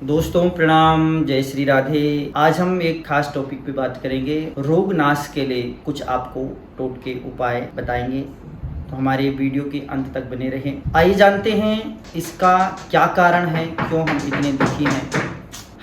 दोस्तों प्रणाम, जय श्री राधे। आज हम एक खास टॉपिक पे बात करेंगे। रोग नाश के लिए कुछ आपको टोटके उपाय बताएंगे, तो हमारे वीडियो के अंत तक बने रहें। आइए जानते हैं इसका क्या कारण है, क्यों हम इतने दुखी हैं।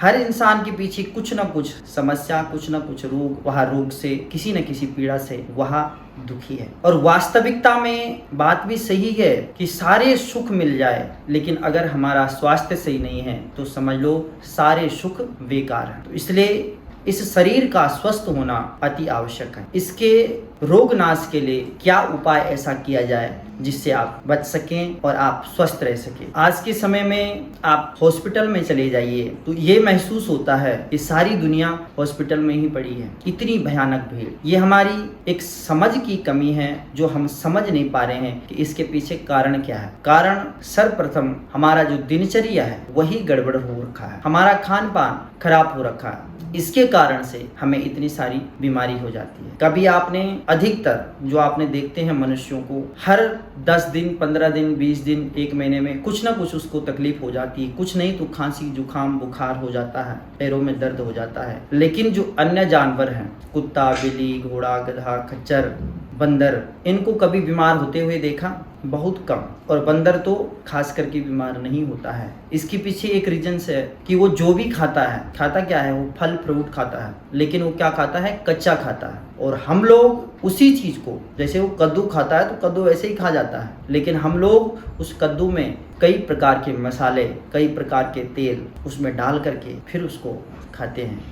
हर इंसान के पीछे कुछ न कुछ समस्या, कुछ न कुछ रोग, वह रोग से किसी न किसी पीड़ा से वह दुखी है। और वास्तविकता में बात भी सही है कि सारे सुख मिल जाए, लेकिन अगर हमारा स्वास्थ्य सही नहीं है तो समझ लो सारे सुख बेकार हैं। तो इसलिए इस शरीर का स्वस्थ होना अति आवश्यक है। इसके रोग नाश के लिए क्या उपाय ऐसा किया जाए जिससे आप बच सकें और आप स्वस्थ रह सकें। आज के समय में आप हॉस्पिटल में चले जाइए तो ये महसूस होता है कि सारी दुनिया हॉस्पिटल में ही पड़ी है। इतनी भयानक भीड़, ये हमारी एक समझ की कमी है जो हम समझ नहीं पा रहे हैं कि इसके पीछे कारण क्या है। कारण सर्वप्रथम हमारा जो दिनचर्या है वही गड़बड़ हो रखा है, हमारा खान पान खराब हो रखा है। इसके कारण से हमें इतनी सारी बीमारी हो जाती है। कभी आपने अधिकतर जो आपने देखते हैं मनुष्यों को हर 10 दिन, 15 दिन, 20 दिन, 1 महीने में कुछ ना कुछ उसको तकलीफ हो जाती है। कुछ नहीं तो खांसी, जुकाम, बुखार हो जाता है, पैरों में दर्द हो जाता है। लेकिन जो अन्य जानवर हैं, कुत्ता, बिल्ली, घोड़ा, गधा, खच्चर, बंदर, इनको कभी बीमार होते हुए देखा? बहुत कम। और बंदर तो खास करके बीमार नहीं होता है। इसके पीछे एक रीजन है कि वो जो भी खाता है, खाता क्या है, वो फल फ्रूट खाता है, लेकिन वो क्या खाता है, कच्चा खाता है। और हम लोग उसी चीज को, जैसे वो कद्दू खाता है तो कद्दू ऐसे ही खा जाता है, लेकिन हम लोग उस कद्दू में कई प्रकार के मसाले, कई प्रकार के तेल उसमें डाल करके फिर उसको खाते हैं।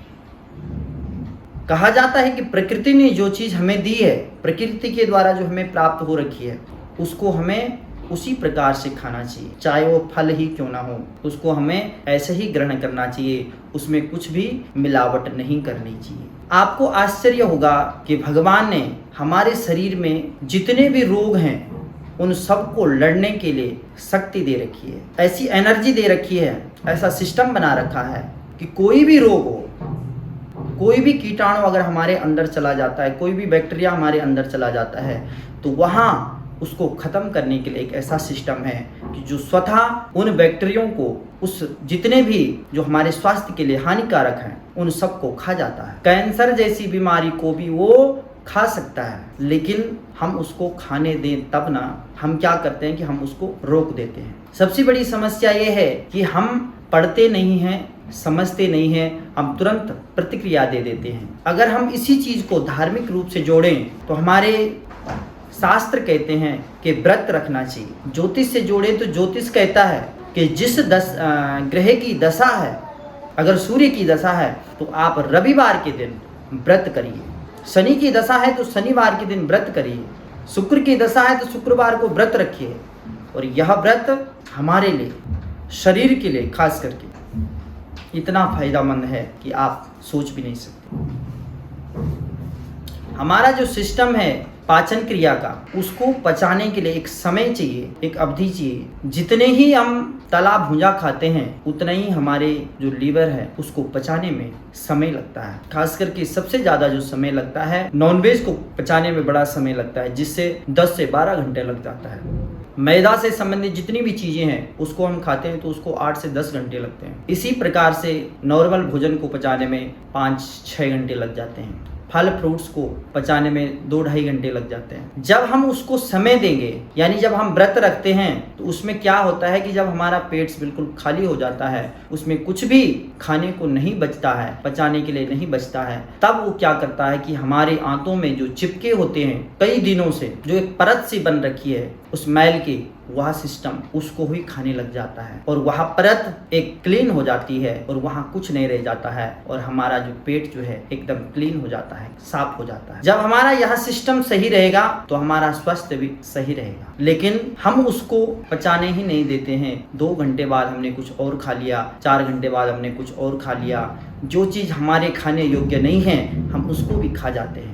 कहा जाता है कि प्रकृति ने जो चीज हमें दी है, प्रकृति के द्वारा जो हमें प्राप्त हो रखी है, उसको हमें उसी प्रकार से खाना चाहिए, चाहे वो फल ही क्यों ना हो, उसको हमें ऐसे ही ग्रहण करना चाहिए, उसमें कुछ भी मिलावट नहीं करनी चाहिए। आपको आश्चर्य होगा कि भगवान ने हमारे शरीर में जितने भी रोग हैं उन सबको लड़ने के लिए शक्ति दे रखी है, ऐसी एनर्जी दे रखी है, ऐसा सिस्टम बना रखा है कि कोई भी रोग हो, कोई भी कीटाणु अगर हमारे अंदर चला जाता है, कोई भी बैक्टीरिया हमारे अंदर चला जाता है, तो वहाँ उसको खत्म करने के लिए एक ऐसा सिस्टम है कि जो स्वतः उन बैक्टीरियों को, उस जितने भी जो हमारे स्वास्थ्य के लिए हानिकारक हैं, उन सबको खा जाता है। कैंसर जैसी बीमारी को भी वो खा सकता है, लेकिन हम उसको खाने दें तब ना। हम क्या करते हैं कि हम उसको रोक देते हैं। सबसे बड़ी समस्या ये है कि हम पढ़ते नहीं हैं, समझते नहीं हैं, हम तुरंत प्रतिक्रिया दे देते हैं। अगर हम इसी चीज को धार्मिक रूप से जोड़ें तो हमारे शास्त्र कहते हैं कि व्रत रखना चाहिए। ज्योतिष से जोड़े तो ज्योतिष कहता है कि जिस ग्रह की दशा है, अगर सूर्य की दशा है तो आप रविवार के दिन व्रत करिए, शनि की दशा है तो शनिवार के दिन व्रत करिए, शुक्र की दशा है तो शुक्रवार को व्रत रखिए। और यह व्रत हमारे लिए, शरीर के लिए खास करके इतना फायदेमंद है कि आप सोच भी नहीं सकते। हमारा जो सिस्टम है पाचन क्रिया का, उसको पचाने के लिए एक समय चाहिए, एक अवधि चाहिए। जितने ही हम तला भुजा खाते हैं उतना ही हमारे जो लीवर है उसको पचाने में समय लगता है। खास करके सबसे ज्यादा जो समय लगता है नॉनवेज को पचाने में बड़ा समय लगता है, जिससे 10 से 12 घंटे लग जाता है। मैदा से संबंधित जितनी भी चीजें हैं उसको हम खाते हैं तो उसको 8 से 10 घंटे लगते हैं। इसी प्रकार से नॉर्मल भोजन को पचाने में 5-6 घंटे लग जाते हैं। फल फ्रूट्स को पचाने में 2-2.5 घंटे लग जाते हैं। जब हम उसको समय देंगे, यानी जब हम व्रत रखते हैं, तो उसमें क्या होता है कि जब हमारा पेट बिल्कुल खाली हो जाता है, उसमें कुछ भी खाने को नहीं बचता है, पचाने के लिए नहीं बचता है, तब वो क्या करता है कि हमारे आंतों में जो चिपके होते हैं कई दिनों से, जो एक परत सी बन रखी है उस मैल की, वह सिस्टम उसको ही खाने लग जाता है और वह परत एक क्लीन हो जाती है और वहाँ कुछ नहीं रह जाता है और हमारा जो पेट जो है एकदम क्लीन हो जाता है, साफ हो जाता है। जब हमारा यह सिस्टम सही रहेगा तो हमारा स्वास्थ्य भी सही रहेगा, लेकिन हम उसको पचाने ही नहीं देते हैं। 2 घंटे बाद हमने कुछ और खा लिया, 4 घंटे बाद हमने कुछ और खा लिया। जो चीज हमारे खाने योग्य नहीं है हम उसको भी खा जाते हैं।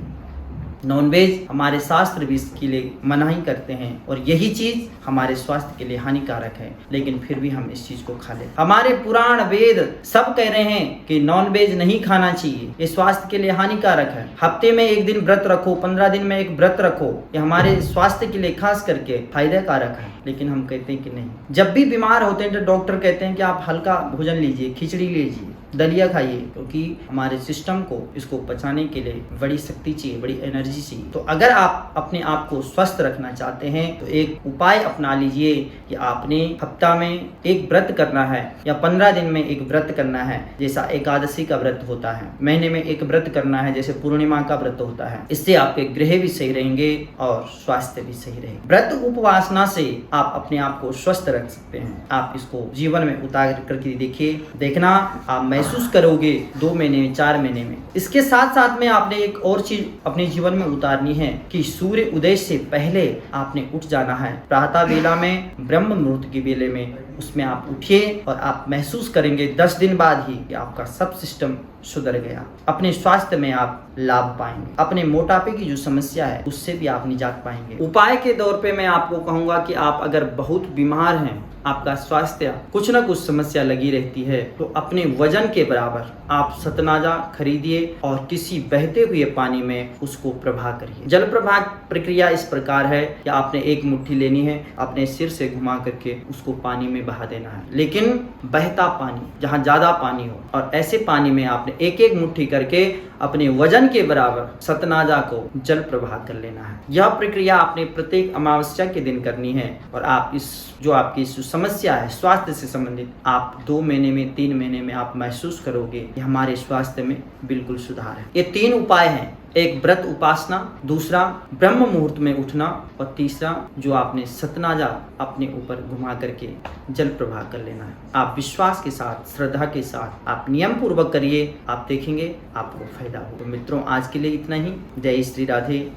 नॉनवेज हमारे शास्त्र भी इसके लिए मनाही करते हैं और यही चीज हमारे स्वास्थ्य के लिए हानिकारक है, लेकिन फिर भी हम इस चीज को खा लेते। हमारे पुराण वेद सब कह रहे हैं कि नॉनवेज नहीं खाना चाहिए, ये स्वास्थ्य के लिए हानिकारक है। हफ्ते में एक दिन व्रत रखो, 15 दिन में एक व्रत रखो, ये हमारे स्वास्थ्य के लिए खास करके फायदेकारक है। लेकिन हम कहते हैं कि नहीं। जब भी बीमार होते हैं तो डॉक्टर कहते हैं कि आप हल्का भोजन लीजिए, खिचड़ी लीजिए, दलिया खाइए, क्योंकि हमारे सिस्टम को इसको पचाने के लिए बड़ी शक्ति चाहिए, बड़ी एनर्जी चाहिए। तो अगर आप अपने आप को स्वस्थ रखना चाहते हैं तो एक उपाय अपना लीजिए कि आपने हफ्ता में एक व्रत करना है या 15 दिन में एक व्रत करना है, जैसा एकादशी का व्रत होता है। महीने में एक व्रत करना है जैसे पूर्णिमा का व्रत होता है। इससे आपके ग्रह भी सही रहेंगे और स्वास्थ्य भी सही रहेगा। व्रत उपवासना से आप अपने आप को स्वस्थ रख सकते हैं। आप इसको जीवन में उतार करके देखिए, देखना आप महसूस करोगे 2 महीने में, 4 महीने में। इसके साथ साथ में आपने एक और चीज अपने जीवन में उतारनी है कि सूर्य उदय से पहले आपने उठ जाना है। प्रातः वेला में, ब्रह्म मुहूर्त की वेले में, उसमें आप उठिए और आप महसूस करेंगे 10 दिन बाद ही कि आपका सब सिस्टम सुधर गया। अपने स्वास्थ्य में आप लाभ पाएंगे। अपने मोटापे की जो समस्या है उससे भी आप निजात पाएंगे। उपाय के तौर पे मैं आपको कहूंगा कि आप अगर बहुत बीमार हैं, आपका स्वास्थ्य कुछ न कुछ समस्या लगी रहती है, तो अपने वजन के बराबर आप सतनाजा खरीदिए और किसी बहते हुए पानी में उसको प्रवाह करिए। जल प्रवाह प्रक्रिया इस प्रकार है कि आपने एक मुट्ठी लेनी है, अपने सिर से घुमा करके उसको पानी में बहा देना है, लेकिन बहता पानी, जहाँ ज्यादा पानी हो, और ऐसे पानी में आपने एक एक मुट्ठी करके अपने वजन के बराबर सतनाजा को जल प्रवाह कर लेना है। यह प्रक्रिया आपने प्रत्येक अमावस्या के दिन करनी है और आप इस जो आपकी समस्या है स्वास्थ्य से संबंधित, आप 2 महीने में, 3 महीने में आप महसूस करोगे कि हमारे स्वास्थ्य में बिल्कुल सुधार है। ये 3 उपाय हैं, एक व्रत उपासना, दूसरा ब्रह्म मुहूर्त में उठना और तीसरा जो आपने सतनाजा अपने ऊपर घुमा करके जल प्रवाह कर लेना है। आप विश्वास के साथ, श्रद्धा के साथ आप नियम पूर्वक करिए, आप देखेंगे आपको फायदा होगा। तो मित्रों, आज के लिए इतना ही। जय श्री राधे।